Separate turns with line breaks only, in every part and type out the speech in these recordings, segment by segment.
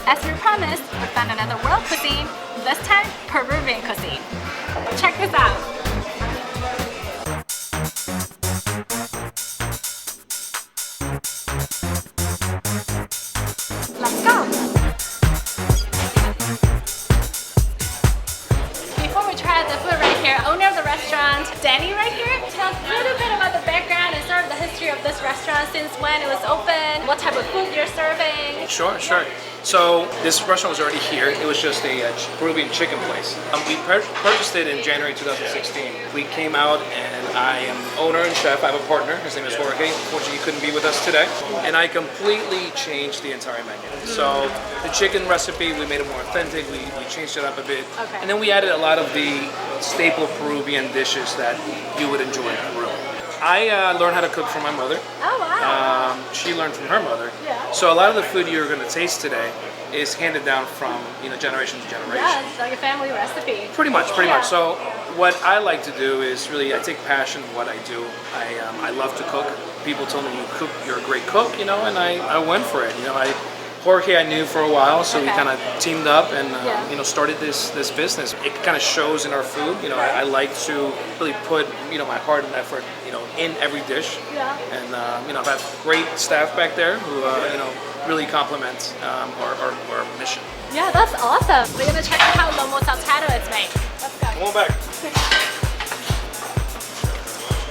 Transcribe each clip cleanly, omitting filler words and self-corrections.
As we promised, we found another world cuisine, this time Peruvian cuisine. Check this out. Let's go! Before we try the food right here, owner of the restaurant, Danny right here, tell us a little bit about the background and sort of the history of this restaurant, since when it was open, what type of food you're serving.
Sure. So this restaurant was already here. It was just a Peruvian chicken place. We purchased it in January 2016. We came out and I am owner and chef. I have a partner. His name is Jorge. Unfortunately, he couldn't be with us today. And I completely changed the entire menu. So the chicken recipe, we made it more authentic. We changed it up a bit.
Okay.
And then we added a lot of the staple Peruvian dishes that you would enjoy in Peru. I learned how to cook from my mother.
Oh, wow.
She learned from her mother.
Yeah.
So a lot of the food you're going to taste today is handed down from generation to generation.
Yeah, it's like a family recipe.
Pretty much.
Yeah.
So what I like to do is really I take passion in what I do. I love to cook. People told me you're a great cook, and I went for it. Jorge I knew for a while, so we kind of teamed up and started this business. It kind of shows in our food. I like to really put my heart and effort in every dish. Yeah. And I've had great staff back there who really complement our mission.
Yeah, that's awesome. We're gonna check out how LOMO SALTADO is made. Let's go.
Come on back.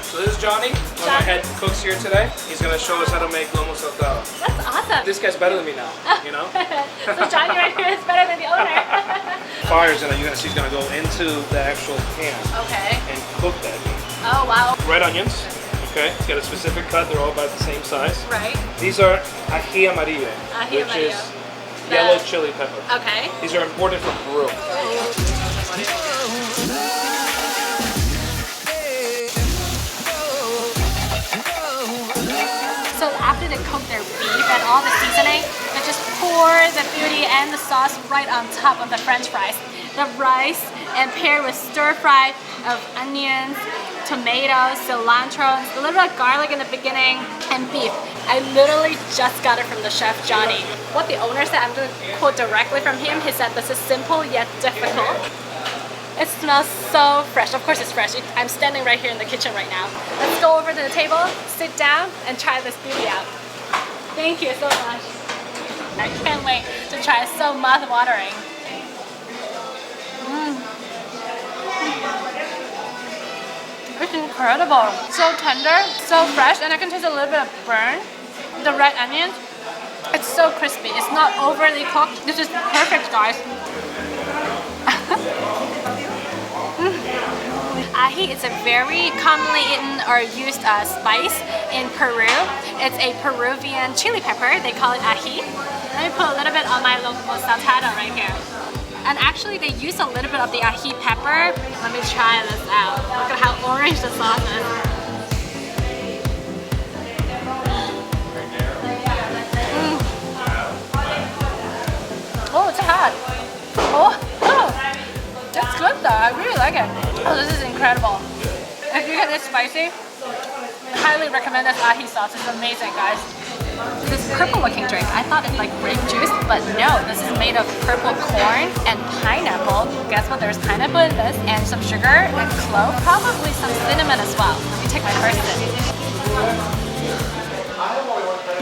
So this is Johnny, one of my head cooks here today. He's gonna show us how to make LOMO SALTADO.
That's awesome.
This guy's better than me now,
So Johnny right here is better than the owner.
Fires you're gonna see is gonna go into the actual pan.
Okay.
And cook that meat.
Oh wow.
Red onions. Okay, it's got a specific cut. They're all about the same size.
Right.
These are ají amarillo, which is yellow chili pepper.
Okay.
These are imported from Peru.
So after they cook their beef and all the seasoning, they just pour the beauty and the sauce right on top of the French fries. The rice and paired with stir fry of onions, tomatoes, cilantro, a little bit of garlic in the beginning, and beef. I literally just got it from the chef, Johnny. What the owner said, I'm going to quote directly from him, he said, this is simple yet difficult. It smells so fresh. Of course it's fresh. I'm standing right here in the kitchen right now. Let's go over to the table, sit down, and try this beauty out. Thank you so much. I can't wait to try it. So mouth-watering. It's incredible. So tender, so fresh, and I can taste a little bit of burn. The red onions, it's so crispy. It's not overly cooked. This is perfect, guys. Ají is a very commonly eaten or used spice in Peru. It's a Peruvian chili pepper. They call it ají. Let me put a little bit on my LOMO SALTADO right here. And actually they use a little bit of the ají pepper. Let me try this out. Look at how orange the sauce is. Oh, it's hot. That's good though. I really like it. Oh, this is incredible. If you get this spicy, I highly recommend this ají sauce. It's amazing, guys. This purple looking drink, I thought it's like grape juice, but no, this is made of purple corn and pineapple. Guess what? There's pineapple in this, and some sugar and clove, probably some cinnamon as well. Let me take my first sip.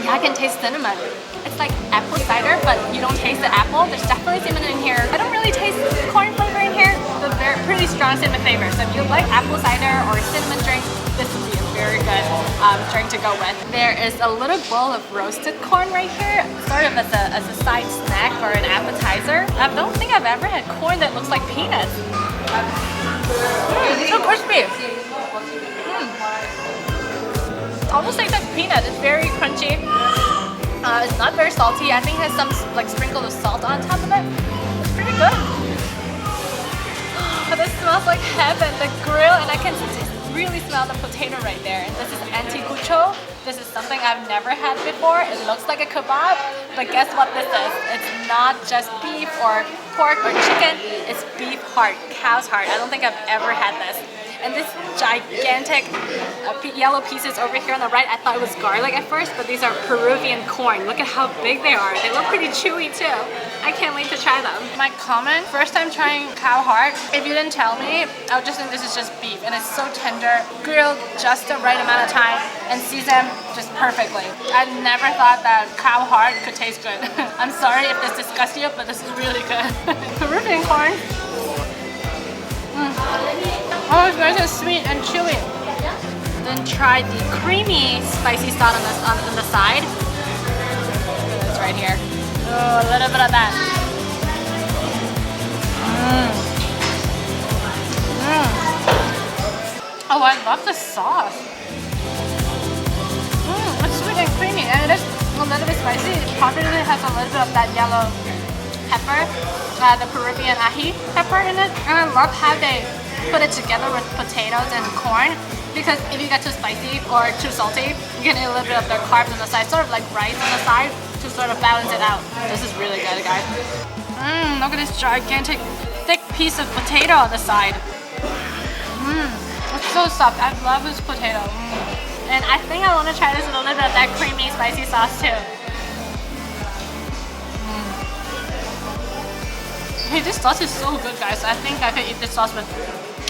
Yeah, I can taste cinnamon. It's like apple cider, but you don't taste the apple. There's definitely cinnamon in here. I don't really taste corn flavor in here, but pretty strong cinnamon flavor. So if you like apple cider or cinnamon drink, this would be a very good drink to go with. There is a little bowl of roasted corn right here, sort of as a side snack or an appetizer. I don't think I've ever had corn that looks like peanuts. It's so crispy. Almost like peanut. It's very crunchy. It's not very salty. I think it has some like sprinkle of salt on top of it. It's pretty good. This smells like heaven. The grill, and I can really smell the potato right there. And this is anticucho. This is something I've never had before. It looks like a kebab, but guess what this is? It's not just beef or pork or chicken. It's beef heart, cow's heart. I don't think I've ever had this. And this gigantic yellow pieces over here on the right, I thought it was garlic at first, but these are Peruvian corn. Look at how big they are. They look pretty chewy too. I can't wait to try them. My comment, first time trying cow heart, if you didn't tell me, I would just think this is just beef, and it's so tender, grilled just the right amount of time, and seasoned just perfectly. I never thought that cow heart could taste good. I'm sorry if this disgusts you, but this is really good. Peruvian corn. Oh, it's nice and sweet and chewy. Then try the creamy spicy sauce on the side. It's right here. Oh, a little bit of that. Oh, I love the sauce. It's sweet and creamy, and it is a little bit spicy. It probably has a little bit of that yellow pepper, the Peruvian ají pepper in it. And I love how they put it together with potatoes and corn, because if you get too spicy or too salty, you can eat a little bit of the carbs on the side, sort of like rice on the side, to sort of balance it out. This is really good, guys. Look at this gigantic, thick piece of potato on the side. It's so soft. I love this potato. And I think I want to try this with a little bit of that creamy, spicy sauce too. Hey, this sauce is so good, guys. I think I could eat this sauce with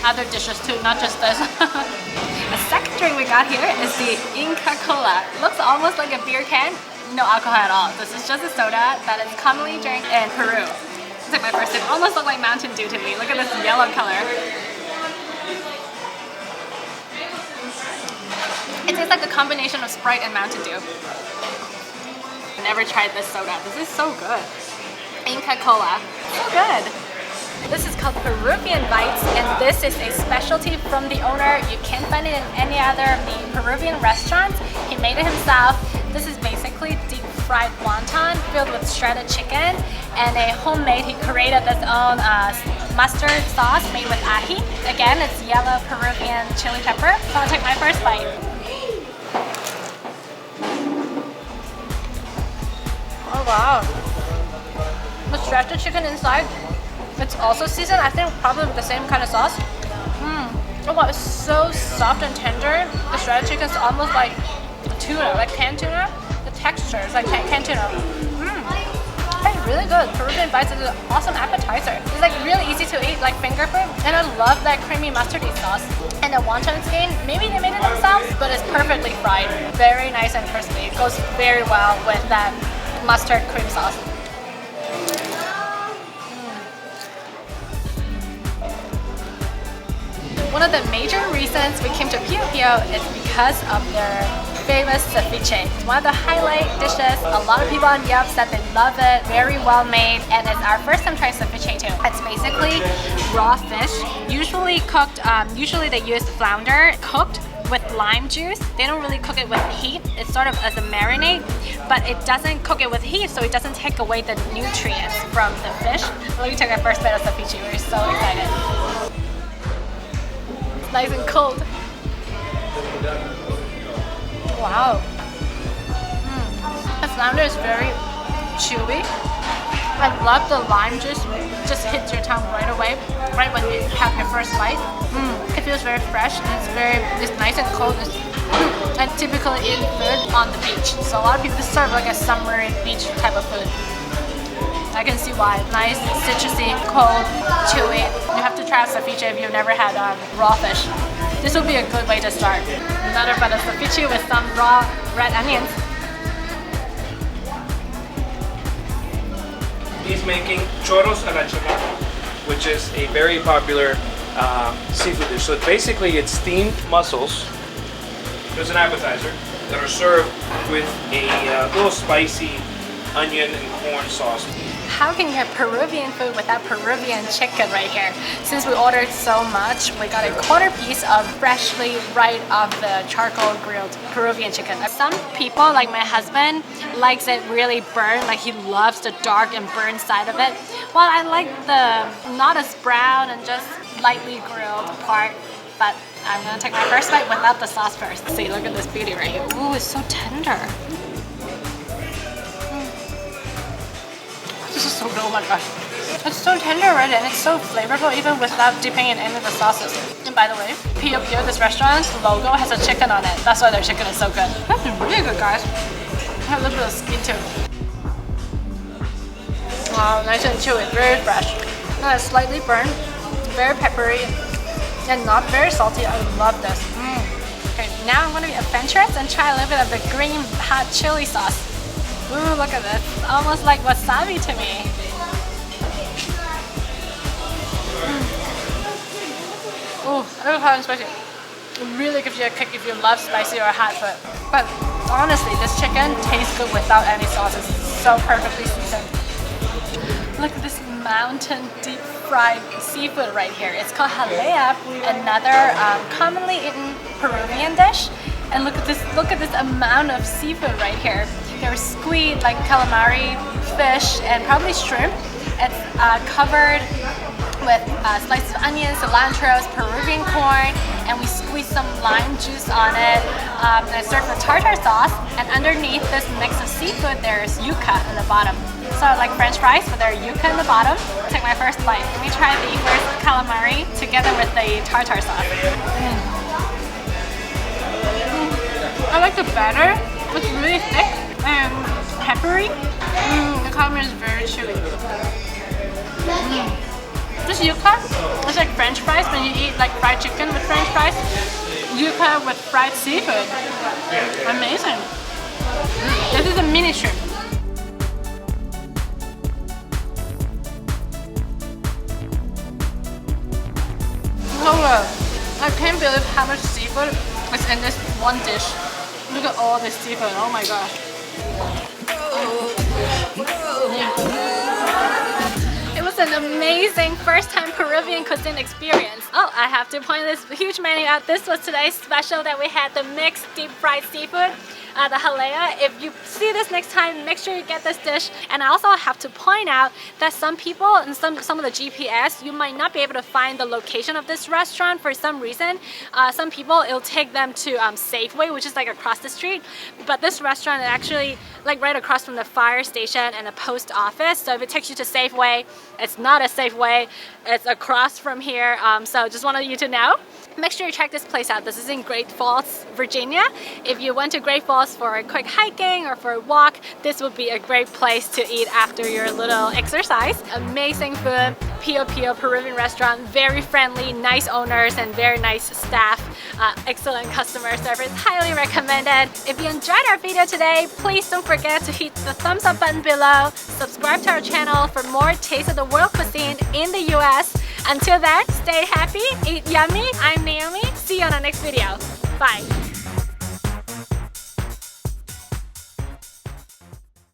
other dishes too, not just this. The second drink we got here is the Inca Cola. Looks almost like a beer can. No alcohol at all. This is just a soda that is commonly drank in Peru. It's like my first sip. Almost look like Mountain Dew to me. Look at this yellow color. It tastes like a combination of Sprite and Mountain Dew. I never tried this soda. This is so good. Inca Cola. So good. This is called Peruvian Bites, and this is a specialty from the owner. You can't find it in any other of the Peruvian restaurants. He made it himself. This is basically deep fried wonton filled with shredded chicken, and a homemade, he created his own mustard sauce made with ají. Again, it's yellow Peruvian chili pepper. So I'm gonna take my first bite. Oh wow. The shredded chicken inside, it's also seasoned, I think probably with the same kind of sauce. Oh wow, it's so soft and tender. The shredded chicken is almost like tuna, like canned tuna. The texture is like canned tuna. It's really good. Peruvian Bites is an awesome appetizer. It's like really easy to eat, like finger food. And I love that creamy mustardy sauce. And the wonton skin, maybe they made it themselves, but it's perfectly fried. Very nice and crispy. It goes very well with that mustard cream sauce. One of the major reasons we came to Pio Pio is because of their famous ceviche. It's one of the highlight dishes. A lot of people on Yelp said they love it. Very well made, and it's our first time trying ceviche too. It's basically raw fish, usually cooked. Usually they use flounder cooked with lime juice. They don't really cook it with heat. It's sort of as a marinade, but it doesn't cook it with heat, so it doesn't take away the nutrients from the fish. Let me take our first bite of ceviche. We're so excited. It's nice and cold. Wow. The flounder is very chewy. I love the lime juice. Just hits your tongue right away, right when you have your first bite. It feels very fresh, and it's nice and cold. And typically eat food on the beach. So a lot of people serve like a summery beach type of food. I can see why. Nice, citrusy, cold, chewy. You have to try ceviche if you've never had raw fish. This will be a good way to start. Another bite of ceviche with some raw red onions.
He's making churros a la chamorro, which is a very popular seafood dish. So basically it's steamed mussels. There's an appetizer that are served with a little spicy onion and corn sauce.
How can you have Peruvian food without Peruvian chicken right here? Since we ordered so much, we got a quarter piece of freshly right off the charcoal grilled Peruvian chicken. Some people, like my husband, likes it really burnt, like he loves the dark and burnt side of it. While I like the not as brown and just lightly grilled part, but I'm gonna take my first bite without the sauce first. See, look at this beauty right here. Ooh, it's so tender. This is so good, oh my gosh. It's so tender already and it's so flavorful even without dipping in any of the sauces. And by the way, Pio Pio, this restaurant's logo has a chicken on it. That's why their chicken is so good. That's really good, guys. I have a little bit of skin too. Wow, nice and chewy, very fresh. And it's slightly burnt, very peppery, and not very salty. I love this. Okay, now I'm gonna be adventurous and try a little bit of the green hot chili sauce. Ooh, look at this. It's almost like wasabi to me. Ooh, a little hot and spicy. It really gives you a kick if you love spicy or hot food. But honestly, this chicken tastes good without any sauces. It's so perfectly seasoned. Look at this mountain deep fried seafood right here. It's called jalea, another commonly eaten Peruvian dish. And look at this amount of seafood right here. There's squid, like calamari, fish, and probably shrimp. It's covered with slices of onions, cilantro, Peruvian corn, and we squeeze some lime juice on it. And it's served with tartar sauce. And underneath this mix of seafood, there's yuca in the bottom. So like French fries, but there's yuca in the bottom. Take my first bite. Let me try the first calamari together with the tartar sauce. I like the batter. It's really thick and peppery. The calamari is very chewy. This yuca is like French fries when you eat like fried chicken with French fries. Yuca with fried seafood. Amazing. This is a mini shrimp. So good. I can't believe how much seafood is in this one dish. Look at all this seafood. Oh my gosh. It was an amazing first-time Peruvian cuisine experience. Oh, I have to point this huge menu out. This was today's special that we had, the mixed deep fried seafood, the jalea. If you see this next time, make sure you get this dish. And I also have to point out that some people and some of the GPS, you might not be able to find the location of this restaurant for some reason. Some people, it'll take them to Safeway, which is like across the street. But this restaurant is actually like right across from the fire station and a post office. So if it takes you to Safeway, it's not a Safeway. It's across from here. So just wanted you to know. Make sure you check this place out. This is in Great Falls, Virginia. If you went to Great Falls for a quick hiking or for a walk, this would be a great place to eat after your little exercise. Amazing food, Pio Pio Peruvian restaurant, very friendly, nice owners and very nice staff, excellent customer service, highly recommended. If you enjoyed our video today, please don't forget to hit the thumbs up button below, subscribe to our channel for more Taste of the World cuisine in the US. Until then, stay happy, eat yummy. I'm Naomi. See you on our next video. Bye.